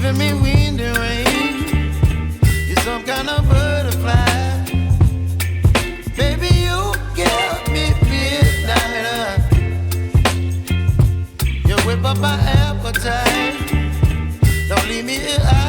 giving me wind and rain. You're some kind of butterfly. Baby, you give me midnight. You whip up my appetite. Don't leave me here.